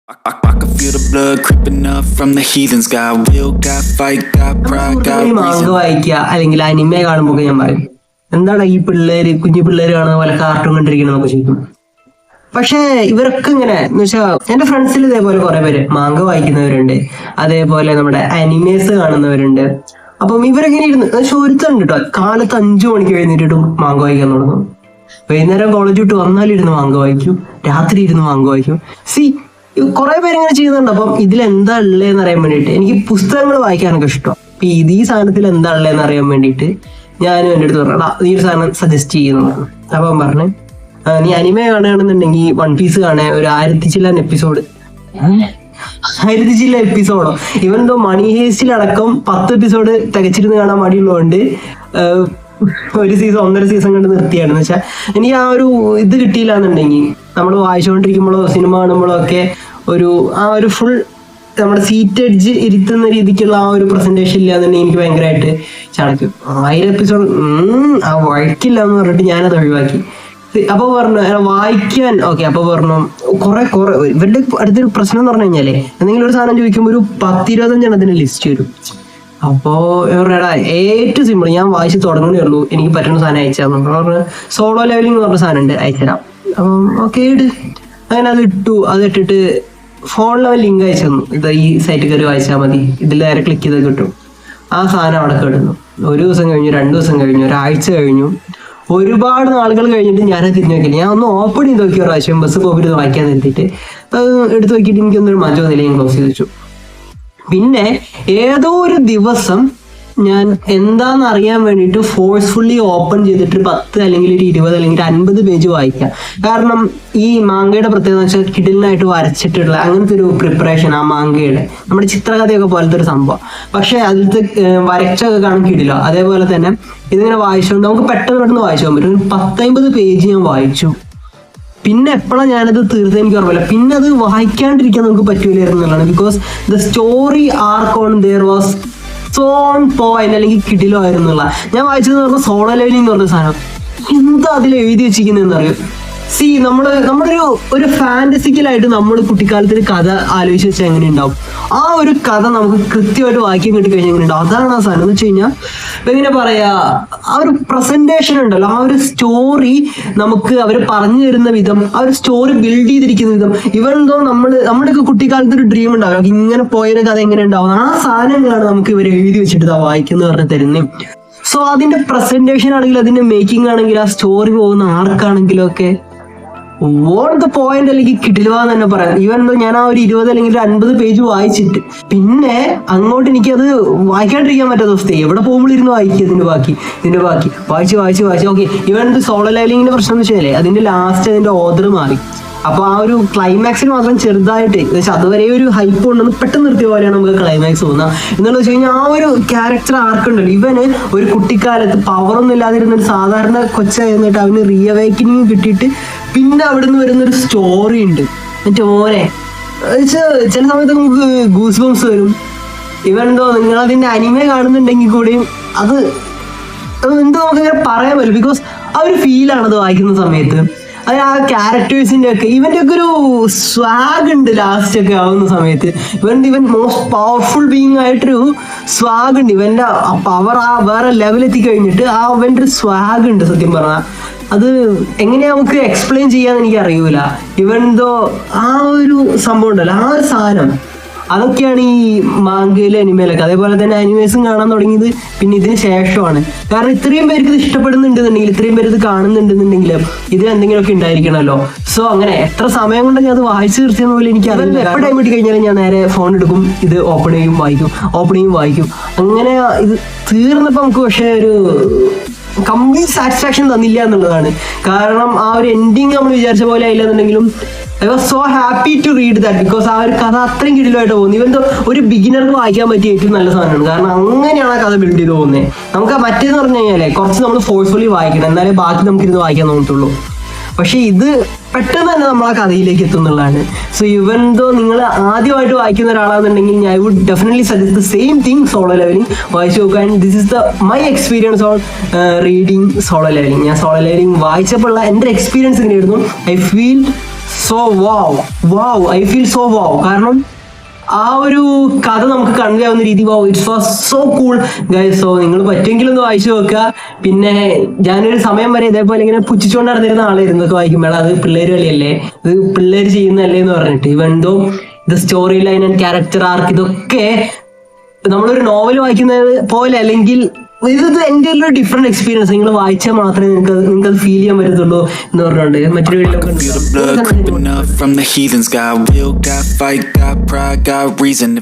I can feel the blood creeping up from the heathens. Got will, got fight, got pride, got reason. Manga വായിക്കുക അല്ലെങ്കിൽ anime കാണുമ്പോൾ ഞാൻ പറയും എന്താണ് ഈ കുഞ്ഞു പിള്ളേര് കാണുന്ന പോലെ കാർട്ടൂൺ കണ്ടിരിക്കണമെന്നൊക്കെ ചോദിക്കും. പക്ഷേ ഇവരൊക്കെ ഇങ്ങനെ എന്ന് വെച്ചാൽ എന്റെ ഫ്രണ്ട്സിൽ ഇതേപോലെ കുറെ പേര് മാങ്ക വായിക്കുന്നവരുണ്ട്, അതേപോലെ നമ്മുടെ അനിമേസ് കാണുന്നവരുണ്ട്. അപ്പം ഇവരെങ്ങനെ ഇരുന്ന് ഒരുത്തുണ്ട് കേട്ടോ, കാലത്ത് 5 മണിക്ക് എഴുന്നേറ്റിട്ടും മാങ്ക വായിക്കാൻ തുടങ്ങും. വൈകുന്നേരം കോളേജ് വിട്ട് വന്നാലിരുന്ന് മാങ്ക വായിക്കും, രാത്രി ഇരുന്ന് മാങ്ക വായിക്കും. കുറെ പേരിങ്ങനെ ചെയ്യുന്നുണ്ട്. അപ്പം ഇതിലെന്താ ഉള്ളതെന്ന് അറിയാൻ വേണ്ടിയിട്ട് എനിക്ക് പുസ്തകങ്ങൾ വായിക്കാനൊക്കെ ഇഷ്ടം. അപ്പൊ ഈ സാധനത്തിൽ എന്താ ഉള്ളതെന്ന് അറിയാൻ വേണ്ടിയിട്ട് ഞാനും എൻ്റെ അടുത്ത് പറഞ്ഞു നീ ഒരു സാധനം സജസ്റ്റ് ചെയ്യുന്നതാണ്. അപ്പം പറഞ്ഞു നീ അനിമെ കാണുകയാണെന്നുണ്ടെങ്കിൽ വൺ പീസ് കാണേ, ഒരു 1000 ചില്ലാൻ എപ്പിസോഡ്, 1000 ചില്ല എപ്പിസോഡോ ഇവൻ എന്തോ മണി ഹേസ്റ്റിലടക്കം 10 എപ്പിസോഡ് തികച്ചിരുന്ന് കാണാൻ മടിയുള്ളതുകൊണ്ട് ഒരു സീസൺ 1.5 സീസൺ കണ്ട് നിർത്തിയാണെന്ന് വെച്ചാൽ എനിക്ക് ആ ഒരു ഇത് കിട്ടിയില്ല എന്നുണ്ടെങ്കിൽ നമ്മൾ വായിച്ചുകൊണ്ടിരിക്കുമ്പോഴോ സിനിമ കാണുമ്പോഴോ ഒക്കെ ആ ഒരു ഫുൾ നമ്മുടെ സീറ്റ് എഡ്ജ് ഇരുത്തുന്ന രീതിക്കുള്ള ആ ഒരു പ്രസന്റേഷൻ ഇല്ല എന്നുണ്ടെങ്കിൽ എനിക്ക് ഭയങ്കരമായിട്ട് ചടക്കും. 1000 എപ്പിസോഡ് ആ വഴക്കില്ല എന്ന് പറഞ്ഞിട്ട് ഞാനത് ഒഴിവാക്കി. അപ്പൊ പറഞ്ഞു വായിക്കാൻ ഓക്കെ. അപ്പൊ പറഞ്ഞു കുറെ ഇവരുടെ അടുത്തൊരു പ്രശ്നം എന്ന് പറഞ്ഞു കഴിഞ്ഞാലേ എന്തെങ്കിലും ഒരു സാധനം ചോദിക്കുമ്പോൾ ഒരു 10-25 എണ്ണത്തിന് ലിസ്റ്റ് വരും. അപ്പോ എടാ ഏറ്റവും സിമ്പിൾ ഞാൻ വായിച്ച് തുടങ്ങണേ ഉള്ളൂ, എനിക്ക് പറ്റുന്ന സാധനം അയച്ചാൽ പറഞ്ഞു സോളോ ലെവലിംഗ് എന്ന് പറഞ്ഞ സാധനം ഉണ്ട്, അയച്ചുതരാം. അപ്പം ഓക്കെ ഇട്. അങ്ങനെ അത് ഇട്ടു. അത് ഇട്ടിട്ട് ഫോൺ ലെവൽ ലിങ്ക് അയച്ചു തന്നു, ഇത് ഈ സൈറ്റിൽ കയറി വായിച്ചാൽ മതി, ഇതിൽ നേരെ ക്ലിക്ക് ചെയ്ത് കിട്ടും. ആ സാധനം അവിടെ കിടന്നു. 1 ദിവസം കഴിഞ്ഞു, 2 ദിവസം കഴിഞ്ഞു, ഒരാഴ്ച കഴിഞ്ഞു, ഒരുപാട് നാളുകൾ കഴിഞ്ഞിട്ട് ഞാനത് തിരിഞ്ഞു നോക്കിയില്ല. ഞാൻ ഒന്ന് ഓപ്പൺ ചെയ്ത് നോക്കിയ പ്രാവശ്യം ബസ് പോയിട്ട് വായിക്കാൻ നിർത്തിയിട്ട് എടുത്ത് നോക്കിയിട്ട് എനിക്കൊന്നൊരു മാറ്റം വന്നില്ല, ഞാൻ ക്ലോസ് ചെയ്ത് വെച്ചു. പിന്നെ ഏതോ ഒരു ദിവസം ഞാൻ എന്താന്ന് അറിയാൻ വേണ്ടിയിട്ട് ഫോഴ്സ്ഫുള്ളി ഓപ്പൺ ചെയ്തിട്ട് 10 അല്ലെങ്കിൽ 20 അല്ലെങ്കിൽ 50 പേജ് വായിക്കാം. കാരണം ഈ മാങ്കയുടെ പ്രത്യേകത വെച്ചാൽ കിടിലിനായിട്ട് വരച്ചിട്ടുള്ള അങ്ങനത്തെ ഒരു പ്രിപ്പറേഷൻ ആ മാങ്കയുടെ നമ്മുടെ ചിത്രകഥയൊക്കെ പോലത്തെ ഒരു സംഭവം. പക്ഷെ അതിലത്തെ വരച്ചൊക്കെ കാണും കിടിലോ. അതേപോലെ തന്നെ ഇതിങ്ങനെ വായിച്ചുകൊണ്ട് നമുക്ക് പെട്ടെന്ന് വായിച്ചു പോകാൻ പറ്റും. 10-50 പേജ് ഞാൻ വായിച്ചു. പിന്നെ എപ്പോഴാണ് ഞാനത് തീർത്ത് എനിക്ക് ഓർമ്മയില്ല. പിന്നെ അത് വായിക്കാണ്ടിരിക്കാൻ നമുക്ക് പറ്റൂലായിരുന്നു എന്നുള്ളതാണ്. Because the story arc on their was so on point അല്ലെങ്കിൽ കിടിലോ ആയിരുന്നുള്ള. ഞാൻ വായിച്ചതെന്ന് പറഞ്ഞാൽ സോളോ ലെവലിംഗ് എന്ന് പറഞ്ഞ സാധനം എന്താ അതിൽ എഴുതി വെച്ചിരിക്കുന്നതെന്ന് അറിയോ? നമ്മുടെ ഫാന്റസിക്കലായിട്ട് നമ്മൾ കുട്ടിക്കാലത്തിൽ കഥ ആലോചിച്ച് വെച്ചാൽ എങ്ങനെ ഉണ്ടാവും, ആ ഒരു കഥ നമുക്ക് കൃത്യമായിട്ട് വായിക്കാൻ കിട്ടി കഴിഞ്ഞാൽ എങ്ങനെ ഉണ്ടാവും. അതാണ് ആ സാധനം എന്ന് വെച്ച് കഴിഞ്ഞാൽ എങ്ങനെ പറയാ, ആ ഒരു പ്രസന്റേഷൻ ഉണ്ടല്ലോ, ആ ഒരു സ്റ്റോറി നമുക്ക് അവർ പറഞ്ഞു തരുന്ന വിധം, ആ ഒരു സ്റ്റോറി ബിൽഡ് ചെയ്തിരിക്കുന്ന വിധം. ഇവരെന്തോ നമ്മുടെയൊക്കെ കുട്ടിക്കാലത്ത് ഒരു ഡ്രീം ഉണ്ടാവും ഇങ്ങനെ പോയൊരു കഥ എങ്ങനെ ഉണ്ടാവും, ആ സാധനങ്ങളാണ് നമുക്ക് ഇവർ എഴുതി വെച്ചിട്ട് വായിക്കുന്ന പറഞ്ഞ് തരുന്നത്. സോ അതിന്റെ പ്രസന്റേഷൻ ആണെങ്കിലും അതിന്റെ മേക്കിംഗ് ആണെങ്കിലും ആ സ്റ്റോറി പോകുന്ന ആർക്കാണെങ്കിലും ഒക്കെ വാട്ട് ദ പോയിന്റ് അല്ലെങ്കിൽ കിടിലുവാന്ന് തന്നെ പറയാം. ഈവൻ ഞാൻ ആ ഒരു 20 അല്ലെങ്കിൽ 50 പേജ് വായിച്ചിട്ട് പിന്നെ അങ്ങോട്ട് എനിക്കത് വായിക്കാണ്ടിരിക്കാൻ പറ്റാത്ത അവസ്ഥ. എവിടെ പോകുമ്പോഴിരുന്ന് വായിക്കുക ഇതിന്റെ ബാക്കി വായിച്ച് ഓക്കെ. ഇവൻ സോളോ ലെവലിംഗിന്റെ പ്രശ്നം എന്ന് വെച്ചാലേ അതിന്റെ ലാസ്റ്റ് അതിന്റെ ഓർഡർ മാറി. അപ്പൊ ആ ഒരു ക്ലൈമാക്സിൽ മാത്രം ചെറുതായിട്ട് അതുവരെ ഒരു ഹൈപ്പ് ഉണ്ടെന്ന് പെട്ടെന്ന് നിർത്തിയ പോലെയാണ് നമുക്ക് ക്ലൈമാക്സ് തോന്നുക. എന്നുള്ളത് വെച്ച് കഴിഞ്ഞാൽ ആ ഒരു ക്യാരക്ടർ ആർക്കുണ്ടല്ലോ, ഇവന് ഒരു കുട്ടിക്കാലത്ത് പവറൊന്നും ഇല്ലാതിരുന്ന ഒരു സാധാരണ കൊച്ചായിരുന്നിട്ട് അവന് റീഅവേക്കനിങ് കിട്ടിയിട്ട് പിന്നെ അവിടുന്ന് വരുന്നൊരു സ്റ്റോറി ഉണ്ട്. എന്നിട്ട് ഓനെ ചില സമയത്ത് നമുക്ക് ഗൂസ് ബംസ് വരും. ഇവനെന്തോ നിങ്ങളതിന്റെ അനിമെ കാണുന്നുണ്ടെങ്കിൽ കൂടിയും അത് എന്തോ നമുക്കിങ്ങനെ പറയാൻ പറ്റും. ബിക്കോസ് ആ ഒരു ഫീലാണത് വായിക്കുന്ന സമയത്ത്. അത് ആ ക്യാരക്ടേഴ്സിന്റെ ഒക്കെ ഇവന്റെ ഒക്കെ ഒരു സ്വാഗ് ഉണ്ട് ലാസ്റ്റ് ഒക്കെ ആവുന്ന സമയത്ത്. ഇവൻ മോസ്റ്റ് പവർഫുൾ ബീങ് ആയിട്ടൊരു സ്വാഗ് ഉണ്ട്. ഇവന്റെ പവർ ആ വേറെ ലെവലെത്തി കഴിഞ്ഞിട്ട് ആ അവന്റെ ഒരു സ്വാഗ് ഉണ്ട്. സത്യം പറഞ്ഞാൽ അത് എങ്ങനെയാ നമുക്ക് എക്സ്പ്ലെയിൻ ചെയ്യാന്ന് എനിക്ക് അറിയൂല. ഇവനെന്തോ ആ ഒരു സംഭവം ഉണ്ടല്ലോ, ആ ഒരു സാധനം അതൊക്കെയാണ് ഈ മാങ്കയിലെ അനിമയിലൊക്കെ. അതേപോലെ തന്നെ അനിമേസും കാണാൻ തുടങ്ങിയത് പിന്നെ ഇതിന് ശേഷമാണ്. കാരണം ഇത്രയും പേർക്ക് ഇത് ഇഷ്ടപ്പെടുന്നുണ്ടെന്നുണ്ടെങ്കിൽ, ഇത്രയും പേര് ഇത് കാണുന്നുണ്ടെന്നുണ്ടെങ്കിൽ ഇതിൽ എന്തെങ്കിലുമൊക്കെ ഉണ്ടായിരിക്കണമല്ലോ. സോ അങ്ങനെ എത്ര സമയം കൊണ്ട് ഞാൻ അത് വായിച്ചു തീർച്ചയെന്ന് പോലും എനിക്ക് അറിയില്ല. എപ്പോൾ ടൈം കിട്ടി കഴിഞ്ഞാൽ ഞാൻ നേരെ ഫോൺ എടുക്കും, ഇത് ഓപ്പൺ ചെയ്യും വായിക്കും. അങ്ങനെ ഇത് തീർന്നപ്പോൾ നമുക്ക് പക്ഷേ ഒരു കംപ്ലീറ്റ് സാറ്റിസ്ഫാക്ഷൻ തന്നില്ല എന്നുള്ളതാണ്. കാരണം ആ ഒരു എൻഡിങ് നമ്മൾ വിചാരിച്ച പോലെ ആയില്ല എന്നുണ്ടെങ്കിലും I was so happy to read that. Because ആ ഒരു കഥ അത്രയും കിടിലമായിട്ട് പോകുന്നു. ഇവന്തോ ഒരു ബിഗിനർക്ക് വായിക്കാൻ പറ്റിയ ഏറ്റവും നല്ല സാധനമാണ്. കാരണം അങ്ങനെയാണ് ആ കഥ ബിൽഡ് ചെയ്ത് പോകുന്നത്. നമുക്ക് മറ്റേന്ന് പറഞ്ഞു കഴിഞ്ഞാലേ കുറച്ച് നമ്മൾ ഫോഴ്സ്ഫുള്ളി വായിക്കണം, എന്നാലേ ബാക്കി നമുക്കിരുന്ന് വായിക്കാൻ തോന്നത്തുള്ളൂ. പക്ഷെ ഇത് പെട്ടെന്ന് തന്നെ നമ്മൾ ആ കഥയിലേക്ക് എത്തുന്നുള്ളതാണ്. സോ ഇവന്തോ നിങ്ങൾ ആദ്യമായിട്ട് വായിക്കുന്ന ഒരാളാണെന്നുണ്ടെങ്കിൽ I would definitely suggest the same thing, Solo Leveling വായിച്ചു നോക്കുക. And this is my experience on reading Solo Leveling. ഞാൻ സോളോ ലെവലിംഗ് വായിച്ചപ്പോൾ ഉള്ള എൻ്റെ എക്സ്പീരിയൻസ് ഇങ്ങനെയായിരുന്നു. I feel so wow I feel so wow. കാരണം ആ ഒരു കഥ നമുക്ക് കൺവേ ആവുന്ന രീതി it's was so cool guys. So നിങ്ങൾ പറ്റുമെങ്കിലും ഒന്ന് വായിച്ചു നോക്കുക. പിന്നെ ഞാനൊരു സമയം വരെ ഇതേപോലെ ഇങ്ങനെ പുച്ഛിച്ചുകൊണ്ട് നടന്നിരുന്ന ആളായിരുന്നു ഇതൊക്കെ വായിക്കുമ്പോൾ. അത് പിള്ളേർ കളിയല്ലേ, ഇത് പിള്ളേർ ചെയ്യുന്നതല്ലേ എന്ന് പറഞ്ഞിട്ട്. ഇവന്തോ ഇത് സ്റ്റോറി ലൈൻ ആൻഡ് ക്യാരക്ടർ ആർക്ക് ഇതൊക്കെ നമ്മളൊരു നോവൽ വായിക്കുന്നത് പോലെ, അല്ലെങ്കിൽ ഇത് എൻ്റെ ഒരു ഡിഫറെന്റ് എക്സ്പീരിയൻസ്. നിങ്ങൾ വായിച്ചാൽ മാത്രമേ നിങ്ങൾക്ക് അത് ഫീൽ ചെയ്യാൻ പറ്റത്തുള്ളൂ എന്ന് പറഞ്ഞുകൊണ്ട് മറ്റൊരു Feel the blood creeping up from the heathens. Got will, got fight, got pride, got reason.